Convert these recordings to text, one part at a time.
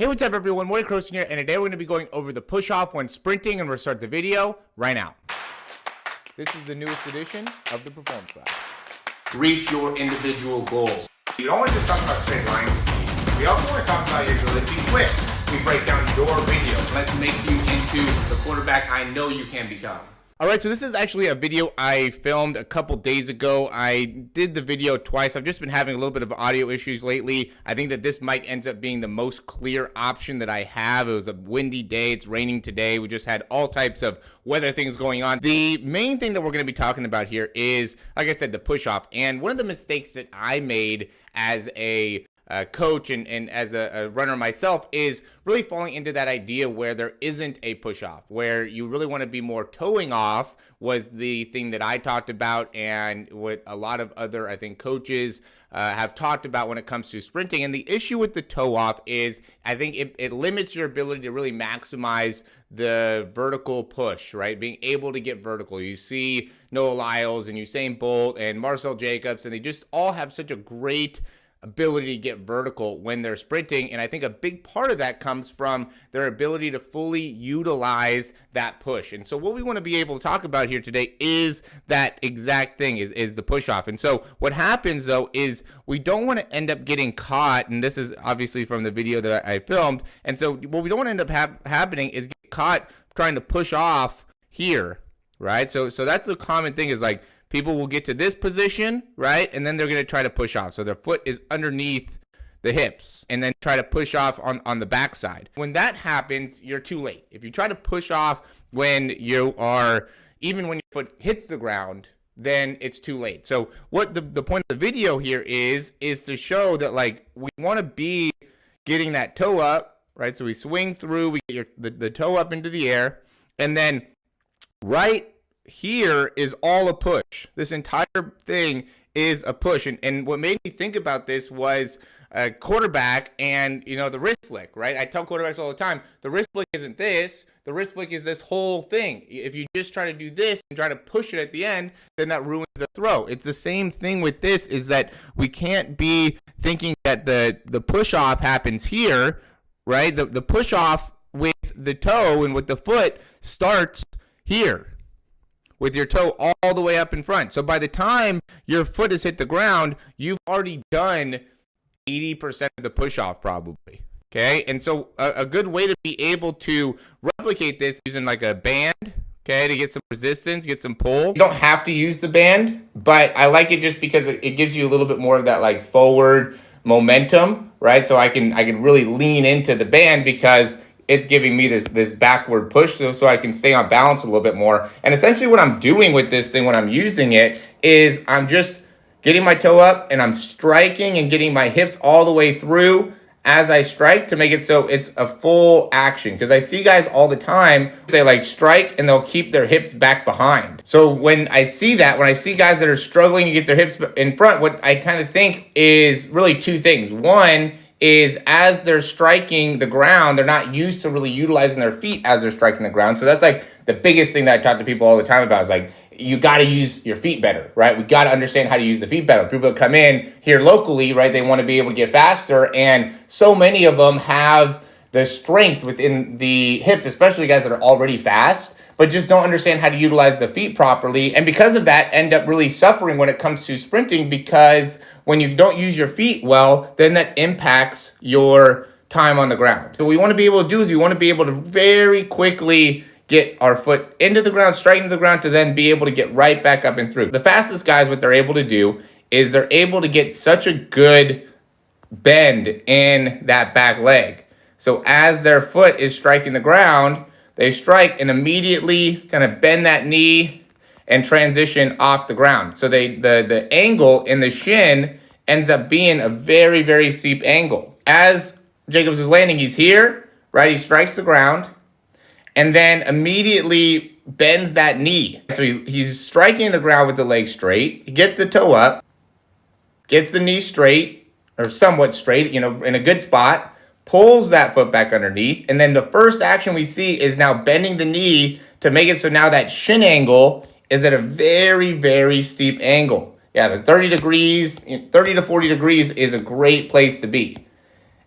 Hey, what's up everyone, Morey Croson here, and today we're going to be going over the push-off when sprinting, and we'll start the video right now. This is the newest edition of the Performance Lab. Reach your individual goals. You don't want to just talk about straight line speed. We also want to talk about your ability to be quick. We break down your video. Let's make you into the quarterback I know you can become. Alright, so this is actually a video I filmed a couple days ago. I did the video twice. I've just been having a little bit of audio issues lately. I think that this mic ends up being the most clear option that I have. It was a windy day. It's raining today. We just had all types of weather things going on. The main thing that we're going to be talking about here is, like I said, the push-off. And one of the mistakes that I made as a coach and as a runner myself is really falling into that idea where there isn't a push off, where you really want to be more towing off was the thing that I talked about, and what a lot of other, I think, coaches have talked about when it comes to sprinting. And the issue with the toe off is I think it limits your ability to really maximize the vertical push, right? Being able to get vertical. You see Noah Lyles and Usain Bolt and Marcell Jacobs, and they just all have such a great ability to get vertical when they're sprinting. And I think a big part of that comes from their ability to fully utilize that push. And so what we want to be able to talk about here today is that exact thing, is the push off. And so what happens though is we don't want to end up getting caught, and this is obviously from the video that I filmed. And so what we don't want to end up happening is get caught trying to push off here, right? So that's the common thing, is like, people will get to this position, right? And then they're going to try to push off. So their foot is underneath the hips and then try to push off on the backside. When that happens, you're too late. If you try to push off when you are, even when your foot hits the ground, then it's too late. So what the point of the video here is to show that, like, we want to be getting that toe up, right? So we swing through, we get the toe up into the air, and then right here is all a push. This entire thing is a push. And what made me think about this was a quarterback and, the wrist flick, right? I tell quarterbacks all the time, the wrist flick isn't this. The wrist flick is this whole thing. If you just try to do this and try to push it at the end, then that ruins the throw. It's the same thing with this, is that we can't be thinking that the push off happens here, right? The push off with the toe and with the foot starts here, with your toe all the way up in front. So by the time your foot has hit the ground, you've already done 80% of the push-off probably, okay? And so a good way to be able to replicate this using like a band, okay, to get some resistance, get some pull. You don't have to use the band, but I like it just because it gives you a little bit more of that like forward momentum, right? So I can really lean into the band because it's giving me this backward push so I can stay on balance a little bit more. And essentially what I'm doing with this thing when I'm using it is I'm just getting my toe up and I'm striking and getting my hips all the way through as I strike to make it so it's a full action. Because I see guys all the time, they like strike and they'll keep their hips back behind. So when I see that, when I see guys that are struggling to get their hips in front, what I kind of think is really two things. One is as they're striking the ground, they're not used to really utilizing their feet as they're striking the ground. So that's like the biggest thing that I talk to people all the time about, is like, you got to use your feet better, right? We got to understand how to use the feet better. People that come in here locally, right, they want to be able to get faster, and so many of them have the strength within the hips, especially guys that are already fast, but just don't understand how to utilize the feet properly. And because of that, end up really suffering when it comes to sprinting, because when you don't use your feet well, then that impacts your time on the ground. So what we want to be able to do is we want to be able to very quickly get our foot into the ground, straight into the ground, to then be able to get right back up and through. The fastest guys, what they're able to do is they're able to get such a good bend in that back leg. So as their foot is striking the ground, they strike and immediately kind of bend that knee and transition off the ground. So the angle in the shin ends up being a very, very steep angle. As Jacobs is landing, he's here, right? He strikes the ground and then immediately bends that knee. So he's striking the ground with the leg straight. He gets the toe up, gets the knee straight, or somewhat straight, in a good spot, pulls that foot back underneath, and then the first action we see is now bending the knee to make it so now that shin angle is at a very, very steep angle. Yeah, the 30 to 40 degrees is a great place to be.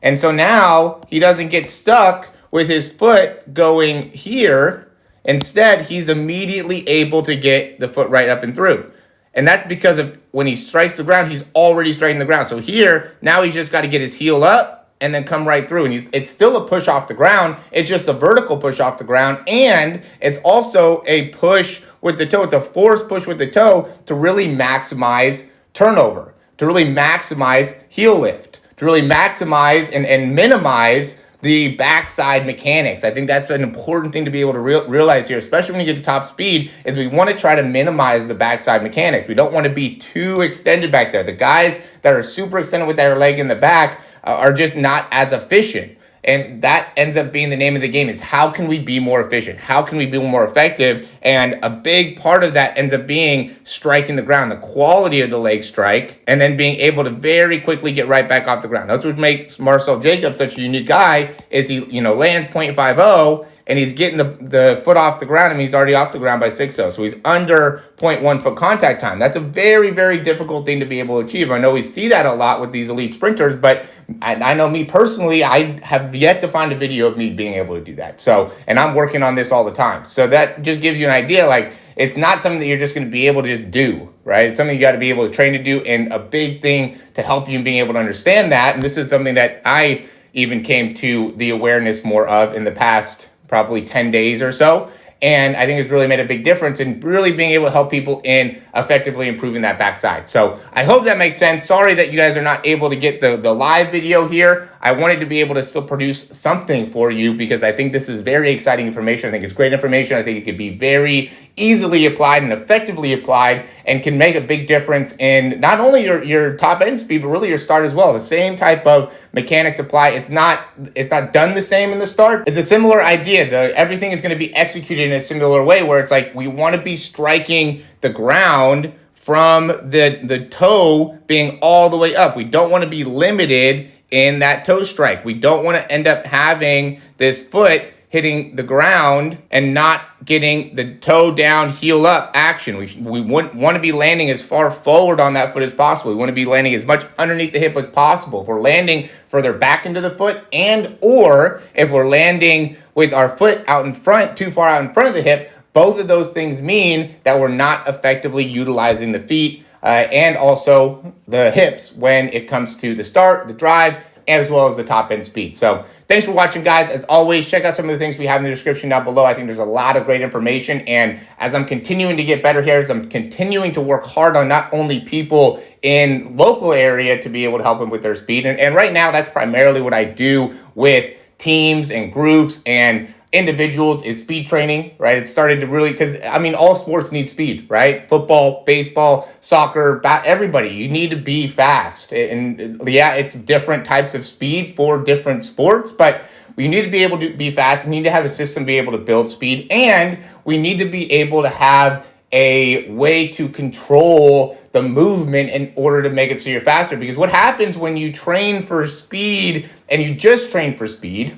And so now he doesn't get stuck with his foot going here. Instead, he's immediately able to get the foot right up and through. And that's because of when he strikes the ground, he's already striking the ground. So here, now he's just got to get his heel up and then come right through. And it's still a push off the ground. It's just a vertical push off the ground. And it's also a push with the toe. It's a forced push with the toe to really maximize turnover, to really maximize heel lift, to really maximize and minimize the backside mechanics. I think that's an important thing to be able to realize here, especially when you get to top speed, is we want to try to minimize the backside mechanics. We don't want to be too extended back there. The guys that are super extended with their leg in the back are just not as efficient. And that ends up being the name of the game, is how can we be more efficient? How can we be more effective? And a big part of that ends up being striking the ground, the quality of the leg strike, and then being able to very quickly get right back off the ground. That's what makes Marcell Jacobs such a unique guy, is he, lands 0.50 and he's getting the foot off the ground. I mean, he's already off the ground by 6.0. So he's under 0.1 foot contact time. That's a very, very difficult thing to be able to achieve. I know we see that a lot with these elite sprinters, but I know me personally, I have yet to find a video of me being able to do that. So, and I'm working on this all the time. So that just gives you an idea, like, it's not something that you're just going to be able to just do, right? It's something you got to be able to train to do, and a big thing to help you in being able to understand that. And this is something that I even came to the awareness more of in the past probably 10 days or so. And I think it's really made a big difference in really being able to help people in effectively improving that backside. So I hope that makes sense. Sorry that you guys are not able to get the live video here. I wanted to be able to still produce something for you because I think this is very exciting information. I think it's great information. I think it could be very easily applied and effectively applied and can make a big difference in not only your top end speed, but really your start as well. The same type of mechanics apply. It's not done the same in the start. It's a similar idea. Everything is going to be executed in a similar way, where it's like we want to be striking the ground from the toe being all the way up. We don't want to be limited in that toe strike. We don't want to end up having this foot hitting the ground and not getting the toe down, heel up action. We want to be landing as far forward on that foot as possible. We want to be landing as much underneath the hip as possible. If we're landing further back into the foot, and or if we're landing with our foot out in front, too far out in front of the hip, both of those things mean that we're not effectively utilizing the feet and also the hips when it comes to the start, the drive, as well as the top end speed. So thanks for watching, guys. As always, check out some of the things we have in the description down below. I think there's a lot of great information. And as I'm continuing to get better here, as I'm continuing to work hard on not only people in local area to be able to help them with their speed. And right now, that's primarily what I do with teams and groups and individuals, is speed training, right? It started to really, because I mean, all sports need speed, right? Football, baseball, soccer, everybody, you need to be fast. And yeah, it's different types of speed for different sports, but we need to be able to be fast. We need to have a system be able to build speed, and we need to be able to have a way to control the movement in order to make it so you're faster. Because what happens when you train for speed and you just train for speed,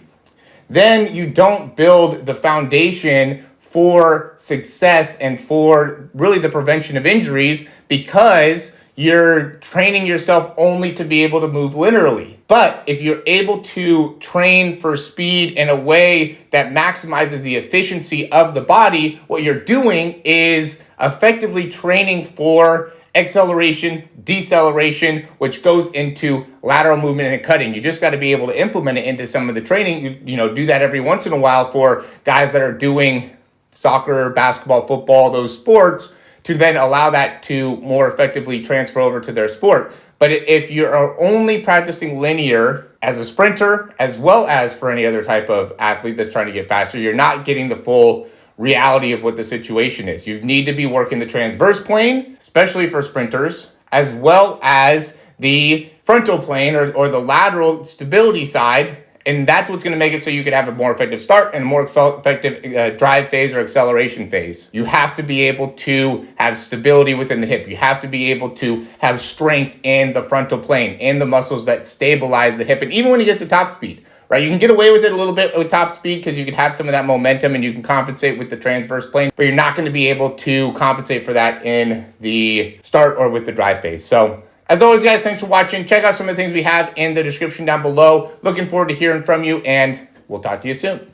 then you don't build the foundation for success and for really the prevention of injuries, because you're training yourself only to be able to move linearly. But if you're able to train for speed in a way that maximizes the efficiency of the body, what you're doing is effectively training for acceleration, deceleration, which goes into lateral movement and cutting. You just got to be able to implement it into some of the training. You do that every once in a while for guys that are doing soccer, basketball, football, those sports, to then allow that to more effectively transfer over to their sport. But if you're only practicing linear as a sprinter, as well as for any other type of athlete that's trying to get faster, you're not getting the full reality of what the situation is. You need to be working the transverse plane, especially for sprinters, as well as the frontal plane or the lateral stability side. And that's what's going to make it so you can have a more effective start and a more effective drive phase or acceleration phase. You have to be able to have stability within the hip. You have to be able to have strength in the frontal plane, in the muscles that stabilize the hip. And even when you get to top speed, right? You can get away with it a little bit with top speed because you can have some of that momentum and you can compensate with the transverse plane, but you're not going to be able to compensate for that in the start or with the drive phase. So As always, guys, thanks for watching. Check out some of the things we have in the description down below. Looking forward to hearing from you, and we'll talk to you soon.